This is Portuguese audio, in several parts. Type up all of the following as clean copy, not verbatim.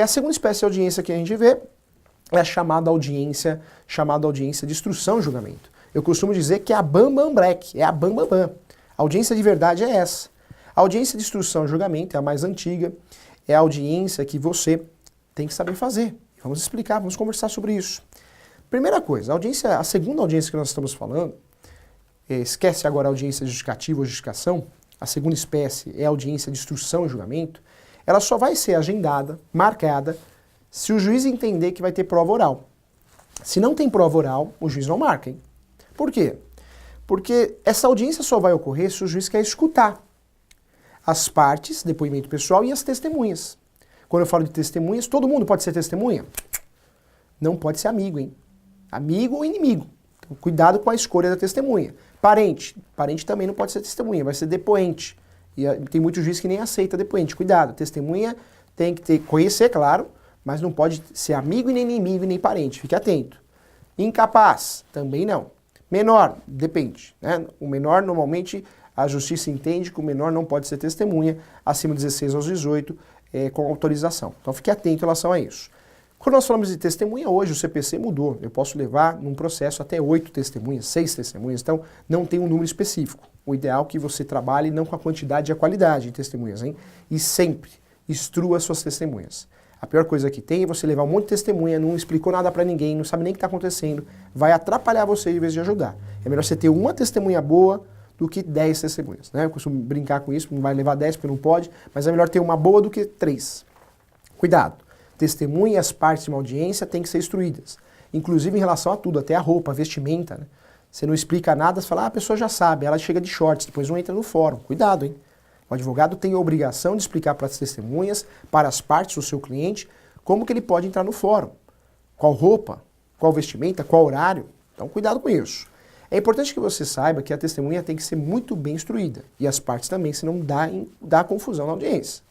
A segunda espécie de audiência que a gente vê é a chamada audiência de instrução e julgamento. Eu costumo dizer que é a Bam Bam Black, é a Bam Bam Bam. A audiência de verdade é essa. A audiência de instrução e julgamento é a mais antiga, é a audiência que você tem que saber fazer. Vamos explicar, vamos conversar sobre isso. Primeira coisa, a segunda audiência que nós estamos falando, esquece agora a audiência justificativa ou justificação, a segunda espécie é a audiência de instrução e julgamento, ela só vai ser agendada, marcada, se o juiz entender que vai ter prova oral. Se não tem prova oral, o juiz não marca, hein? Por quê? Porque essa audiência só vai ocorrer se o juiz quer escutar as partes, depoimento pessoal e as testemunhas. Quando eu falo de testemunhas, todo mundo pode ser testemunha? Não pode ser amigo, hein? Amigo ou inimigo. Então, cuidado com a escolha da testemunha. Parente também não pode ser testemunha, vai ser depoente. E tem muito juiz que nem aceita depoente. Cuidado, testemunha tem que conhecer, claro, mas não pode ser amigo e nem inimigo e nem parente. Fique atento. Incapaz, também não. Menor, depende, né? O menor, normalmente, a justiça entende que o menor não pode ser testemunha acima de 16 aos 18 com autorização. Então fique atento em relação a isso. Quando nós falamos de testemunha, hoje o CPC mudou. Eu posso levar num processo até 8 testemunhas, 6 testemunhas, então não tem um número específico. O ideal é que você trabalhe não com a quantidade e a qualidade de testemunhas, hein? E sempre instrua suas testemunhas. A pior coisa que tem é você levar um monte de testemunha, não explicou nada pra ninguém, não sabe nem o que está acontecendo, vai atrapalhar você em vez de ajudar. É melhor você ter uma testemunha boa do que 10 testemunhas, né? Eu costumo brincar com isso, não vai levar 10 porque não pode, mas é melhor ter uma boa do que 3. Cuidado. Testemunha e as partes de uma audiência têm que ser instruídas. Inclusive em relação a tudo, até a roupa, a vestimenta, né? Você não explica nada, você fala, a pessoa já sabe, ela chega de shorts, depois não entra no fórum. Cuidado, hein? O advogado tem a obrigação de explicar para as testemunhas, para as partes do seu cliente, como que ele pode entrar no fórum. Qual roupa, qual vestimenta, qual horário. Então cuidado com isso. É importante que você saiba que a testemunha tem que ser muito bem instruída. E as partes também, senão dá confusão na audiência.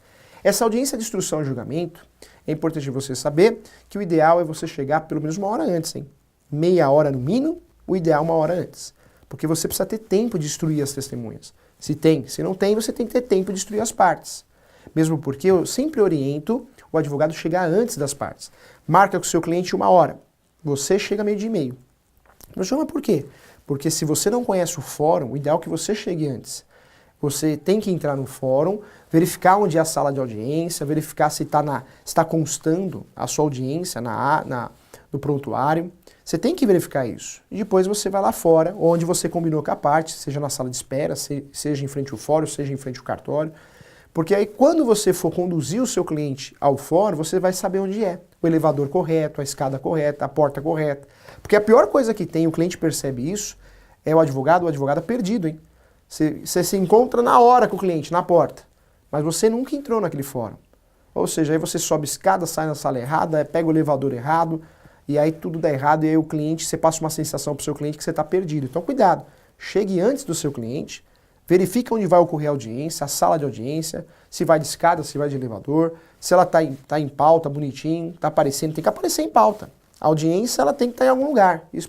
Essa audiência de instrução e julgamento, é importante você saber que o ideal é você chegar pelo menos 1 hora antes, hein? Meia hora no mínimo, o ideal 1 hora antes. Porque você precisa ter tempo de instruir as testemunhas. Se não tem, você tem que ter tempo de instruir as partes. Mesmo porque eu sempre oriento o advogado chegar antes das partes. Marca com o seu cliente 1 hora. Você chega meio-dia e meio. Mas por quê? Porque se você não conhece o fórum, o ideal é que você chegue antes. Você tem que entrar no fórum, verificar onde é a sala de audiência, verificar se está constando a sua audiência no prontuário. Você tem que verificar isso. E depois você vai lá fora, onde você combinou com a parte, seja na sala de espera, seja em frente ao fórum, seja em frente ao cartório. Porque aí quando você for conduzir o seu cliente ao fórum, você vai saber onde é. O elevador correto, a escada correta, a porta correta. Porque a pior coisa que tem, o cliente percebe isso, é o advogado perdido, hein? Você se encontra na hora com o cliente, na porta, mas você nunca entrou naquele fórum. Ou seja, aí você sobe escada, sai na sala errada, pega o elevador errado, e aí tudo dá errado, e aí o cliente, você passa uma sensação para o seu cliente que você está perdido. Então cuidado, chegue antes do seu cliente, verifique onde vai ocorrer a audiência, a sala de audiência, se vai de escada, se vai de elevador, se ela está em pauta, bonitinho, está aparecendo, tem que aparecer em pauta. A audiência ela tem que estar em algum lugar. Isso